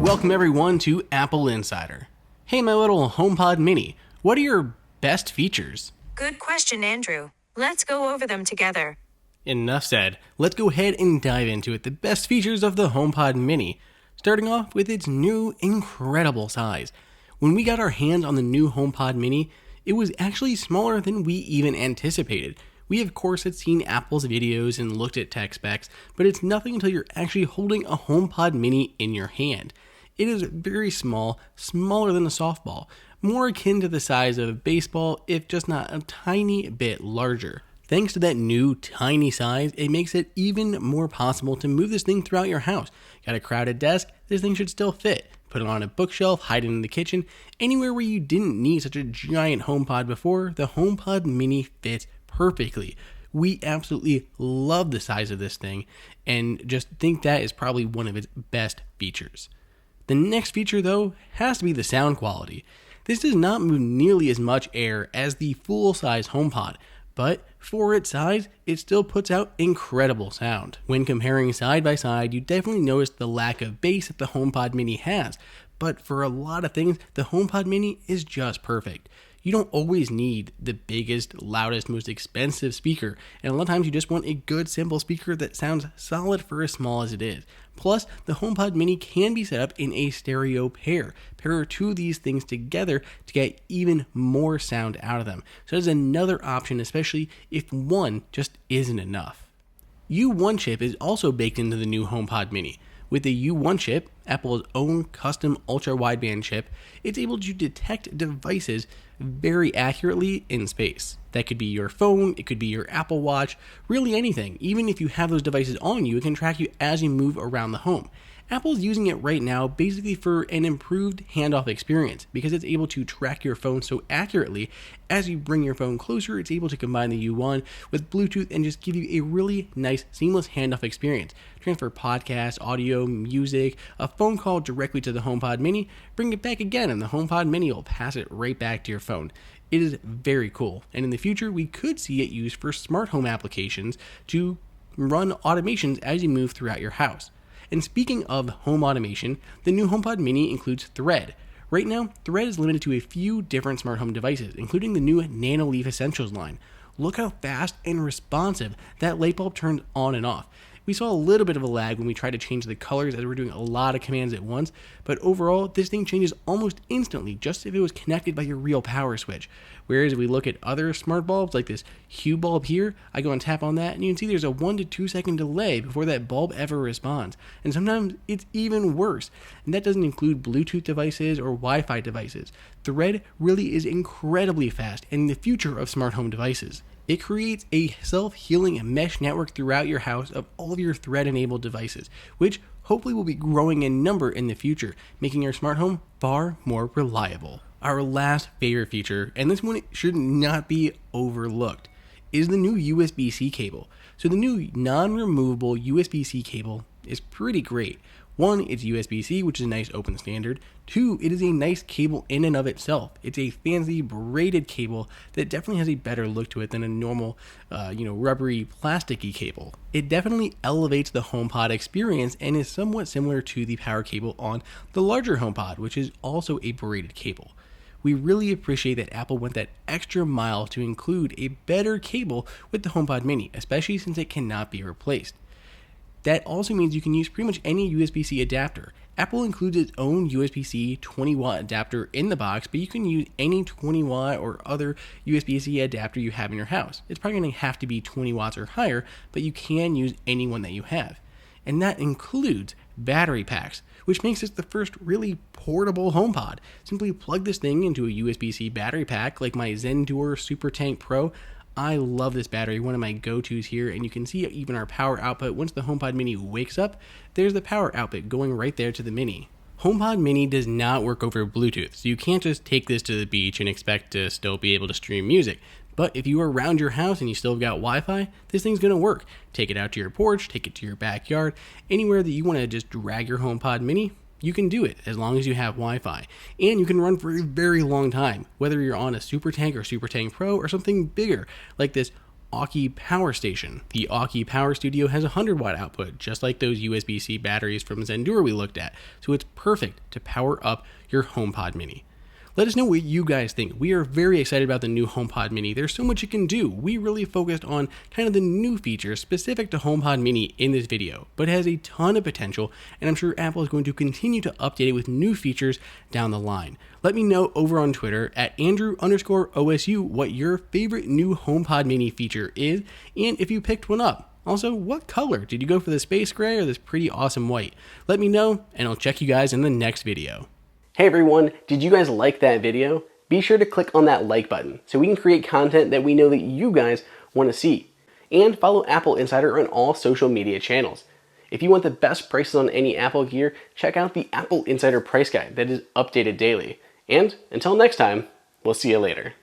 Welcome everyone to AppleInsider. Hey my little HomePod mini, what are your best features? Good question, Andrew. Let's go over them together. Enough said, let's go ahead and dive into it. The best features of the HomePod mini, starting off with its new incredible size. When we got our hands on the new HomePod mini, it was actually smaller than we even anticipated. We of course had seen Apple's videos and looked at tech specs, but it's nothing until you're actually holding a HomePod mini in your hand. It is very small, smaller than a softball, more akin to the size of a baseball, if just not a tiny bit larger. Thanks to that new tiny size, it makes it even more possible to move this thing throughout your house. Got a crowded desk? This thing should still fit. Put it on a bookshelf, hide it in the kitchen, anywhere where you didn't need such a giant HomePod before, the HomePod mini fits perfectly. We absolutely love the size of this thing and just think that is probably one of its best features. The next feature though has to be the sound quality. This does not move nearly as much air as the full-size HomePod, but for its size, it still puts out incredible sound. When comparing side by side, you definitely notice the lack of bass that the HomePod mini has, but for a lot of things, the HomePod mini is just perfect. You don't always need the biggest, loudest, most expensive speaker, and a lot of times you just want a good, simple speaker that sounds solid for as small as it is. Plus, the HomePod mini can be set up in a stereo pair. Pair two of these things together to get even more sound out of them. So there's another option, especially if one just isn't enough. U1 chip is also baked into the new HomePod mini. With the U1 chip, Apple's own custom ultra-wideband chip, it's able to detect devices very accurately in space. That could be your phone, it could be your Apple Watch, really anything. Even if you have those devices on you, it can track you as you move around the home. Apple's using it right now basically for an improved handoff experience because it's able to track your phone so accurately. As you bring your phone closer, it's able to combine the U1 with Bluetooth and just give you a really nice, seamless handoff experience. Transfer podcasts, audio, music, a phone call directly to the HomePod mini, bring it back again, and the HomePod mini will pass it right back to your phone. It is very cool, and in the future, we could see it used for smart home applications to run automations as you move throughout your house. And speaking of home automation, the new HomePod mini includes Thread. Right now, Thread is limited to a few different smart home devices, including the new NanoLeaf Essentials line. Look how fast and responsive that light bulb turns on and off. We saw a little bit of a lag when we tried to change the colors as we're doing a lot of commands at once, but overall, this thing changes almost instantly, just if it was connected by your real power switch. Whereas if we look at other smart bulbs, like this Hue bulb here, I go and tap on that, and you can see there's a 1 to 2 second delay before that bulb ever responds. And sometimes it's even worse. And that doesn't include Bluetooth devices or Wi-Fi devices. Thread really is incredibly fast and the future of smart home devices. It creates a self-healing mesh network throughout your house of all of your Thread-enabled devices, which hopefully will be growing in number in the future, making your smart home far more reliable. Our last favorite feature, and this one should not be overlooked, is the new USB-C cable. So the new non-removable USB-C cable is pretty great. One, it's USB-C, which is a nice open standard. Two, it is a nice cable in and of itself. It's a fancy braided cable that definitely has a better look to it than a normal, rubbery, plasticky cable. It definitely elevates the HomePod experience and is somewhat similar to the power cable on the larger HomePod, which is also a braided cable. We really appreciate that Apple went that extra mile to include a better cable with the HomePod mini, especially since it cannot be replaced. That also means you can use pretty much any USB-C adapter. Apple includes its own USB-C 20-watt adapter in the box, but you can use any 20-watt or other USB-C adapter you have in your house. It's probably going to have to be 20 watts or higher, but you can use any one that you have. And that includes battery packs, which makes this the first really portable HomePod. Simply plug this thing into a USB-C battery pack like my ZenDure Super Tank Pro. I love this battery, one of my go-tos here, and you can see even our power output. Once the HomePod mini wakes up, there's the power output going right there to the mini. HomePod mini does not work over Bluetooth, so you can't just take this to the beach and expect to still be able to stream music. But if you are around your house and you still got Wi-Fi, this thing's going to work. Take it out to your porch, take it to your backyard, anywhere that you want to just drag your HomePod mini, you can do it as long as you have Wi-Fi. And you can run for a very long time, whether you're on a Super Tank or Super Tank Pro or something bigger, like this Aukey Power Station. The Aukey Power Studio has a 100-watt output, just like those USB-C batteries from Zendure we looked at, so it's perfect to power up your HomePod Mini. Let us know what you guys think. We are very excited about the new HomePod Mini. There's so much it can do. We really focused on kind of the new features specific to HomePod Mini in this video, but it has a ton of potential, and I'm sure Apple is going to continue to update it with new features down the line. Let me know over on Twitter at Andrew_OSU what your favorite new HomePod Mini feature is, and if you picked one up. Also, what color? Did you go for the space gray or this pretty awesome white? Let me know, and I'll check you guys in the next video. Hey everyone, did you guys like that video? Be sure to click on that like button so we can create content that we know that you guys want to see. And follow AppleInsider on all social media channels. If you want the best prices on any Apple gear, check out the AppleInsider price guide that is updated daily. And until next time, we'll see you later.